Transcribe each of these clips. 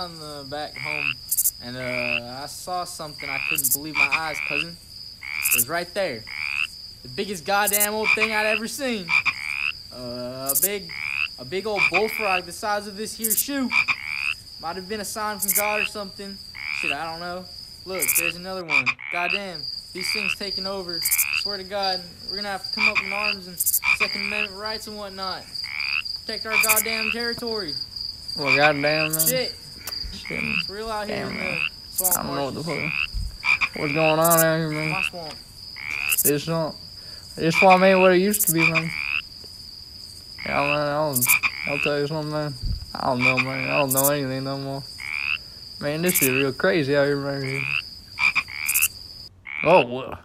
around back home, and I saw something I couldn't believe my eyes, cousin. It was right there. The biggest goddamn old thing I'd ever seen. A big old bullfrog the size of this here shoe. Might have been a sign from God or something. Shit, I don't know. Look, there's another one. Goddamn, these things taking over. Swear to God, we're gonna have to come up in arms and Second Amendment rights and whatnot. Protect our goddamn territory. Well, goddamn, man. Shit. It's real out here in the swamp. I don't know what the fuck. What's going on out here, man? My swamp. This swamp ain't what it used to be, man. Yeah, man, I'll tell you something, man. I don't know, man. I don't know anything no more. Man, this shit real crazy out here, man. Oh,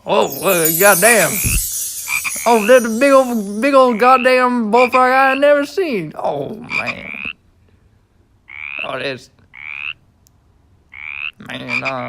goddamn. Oh, there's a big old goddamn bullfrog I ain't never seen. Oh, man. Oh, that's... Man, nah.